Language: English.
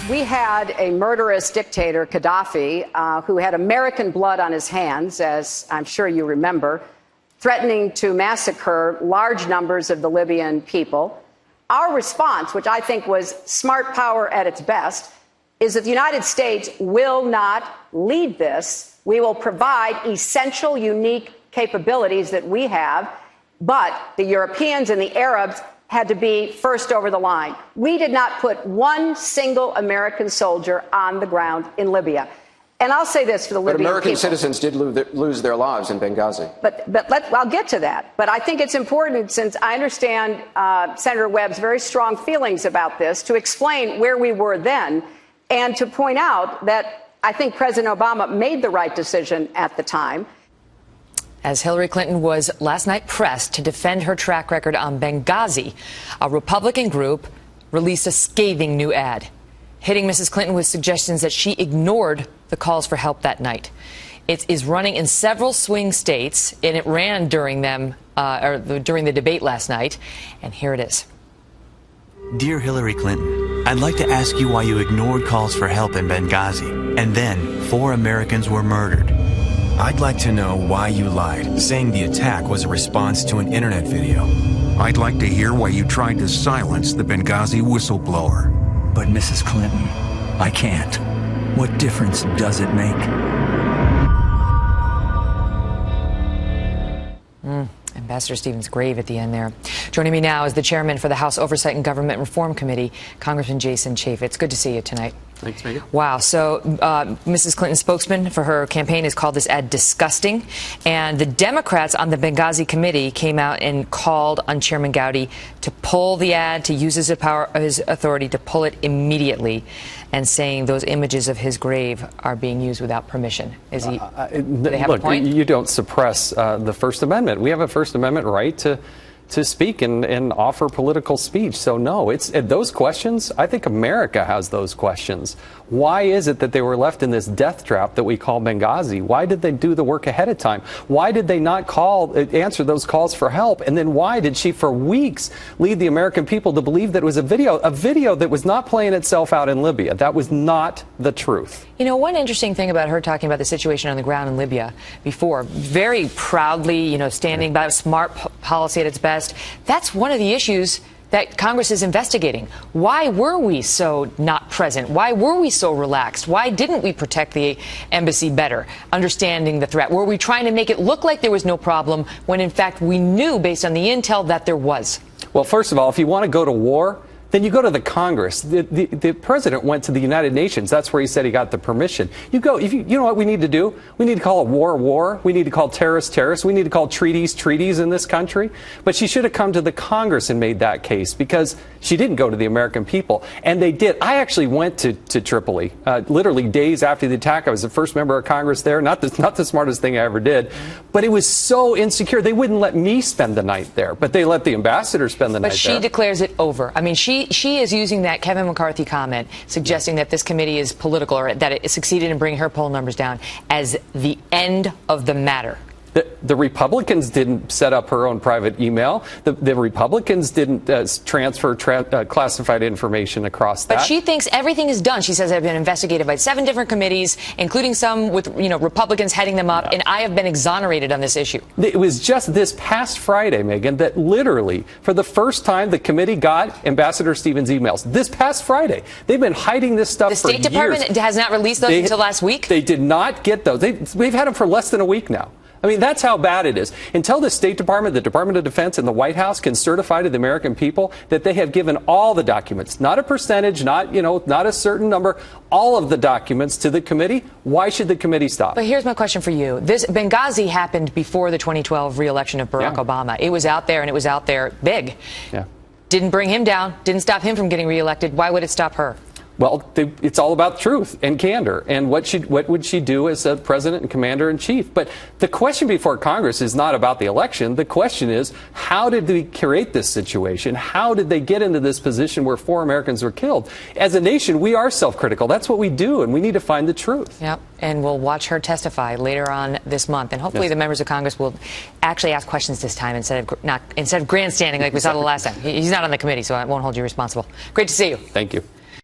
We had a murderous dictator, Gaddafi, who had American blood on his hands, as I'm sure you remember, threatening to massacre large numbers of the Libyan people. Our response, which I think was smart power at its best, is that the United States will not lead this. We will provide essential, unique capabilities that we have, but the Europeans and the Arabs had to be first over the line. We did not put one single American soldier on the ground in Libya. And I'll say this for the Libyan people. But American citizens did lose their lives in Benghazi. I'll get to that. But I think it's important, since I understand Senator Webb's very strong feelings about this, to explain where we were then and to point out that I think President Obama made the right decision at the time. As Hillary Clinton was last night pressed to defend her track record on Benghazi, a Republican group released a scathing new ad, hitting Mrs. Clinton with suggestions that she ignored the calls for help that night. It is running in several swing states, and it ran during during the debate last night. And here it is. Dear Hillary Clinton, I'd like to ask you why you ignored calls for help in Benghazi, and then 4 Americans were murdered. I'd like to know why you lied, saying the attack was a response to an internet video. I'd like to hear why you tried to silence the Benghazi whistleblower. But Mrs. Clinton, I can't. What difference does it make? Ambassador Stevens' grave at the end there. Joining me now is the chairman for the House Oversight and Government Reform Committee, Congressman Jason Chaffetz. Good to see you tonight. Thanks, Megyn. Wow. So Mrs. Clinton's spokesman for her campaign has called this ad disgusting. And the Democrats on the Benghazi committee came out and called on Chairman Gowdy to pull the ad, to use his authority to pull it immediately, and saying those images of his grave are being used without permission. Is he? Do they have a point? You don't suppress the First Amendment. We have a First Amendment right to speak and offer political speech. So no, it's those questions. I think America has those questions. Why is it that they were left in this death trap that we call Benghazi? Why did they do the work ahead of time? Why did they not answer those calls for help? And then why did she for weeks lead the American people to believe that it was a video that was not playing itself out in Libya? That was not the truth. You know, one interesting thing about her talking about the situation on the ground in Libya before, very proudly, standing by smart policy at its best. That's one of the issues that Congress is investigating. Why were we so not present? Why were we so relaxed? Why didn't we protect the embassy better, understanding the threat? Were we trying to make it look like there was no problem when, in fact, we knew based on the intel that there was? Well, first of all, if you want to go to war, then you go to the Congress. The president went to the United Nations. That's where he said he got the permission. You go. You know what we need to do? We need to call a war. We need to call terrorists. We need to call treaties in this country. But she should have come to the Congress and made that case, because she didn't go to the American people. And they did. I actually went to Tripoli literally days after the attack. I was the first member of Congress there. Not the smartest thing I ever did. But it was so insecure. They wouldn't let me spend the night there. But they let the ambassador spend the night there. But she declares it over. I mean, she is using that Kevin McCarthy comment, suggesting that this committee is political, or that it succeeded in bringing her poll numbers down, as the end of the matter. The Republicans didn't set up her own private email. The Republicans didn't transfer classified information across that. But she thinks everything is done. She says I've been investigated by 7 different committees, including some with Republicans heading them up, and I have been exonerated on this issue. It was just this past Friday, Megyn, that literally for the first time the committee got Ambassador Stevens' emails. This past Friday. They've been hiding this stuff for years. The State Department has not released those until last week? They did not get those. We've had them for less than a week now. I mean, that's how bad it is. Until the State Department, the Department of Defense, and the White House can certify to the American people that they have given all the documents, not a percentage, not a certain number, all of the documents to the committee, why should the committee stop? But here's my question for you. This Benghazi happened before the 2012 re-election of Barack Obama. It was out there, and it was out there big. Yeah. Didn't bring him down, didn't stop him from getting re-elected. Why would it stop her? Well, it's all about truth and candor, and what would she do as a president and commander-in-chief? But the question before Congress is not about the election. The question is, how did we create this situation? How did they get into this position where 4 Americans were killed? As a nation, we are self-critical. That's what we do, and we need to find the truth. Yep, and we'll watch her testify later on this month, and hopefully the members of Congress will actually ask questions this time instead of grandstanding like we saw the last time. He's not on the committee, so I won't hold you responsible. Great to see you. Thank you.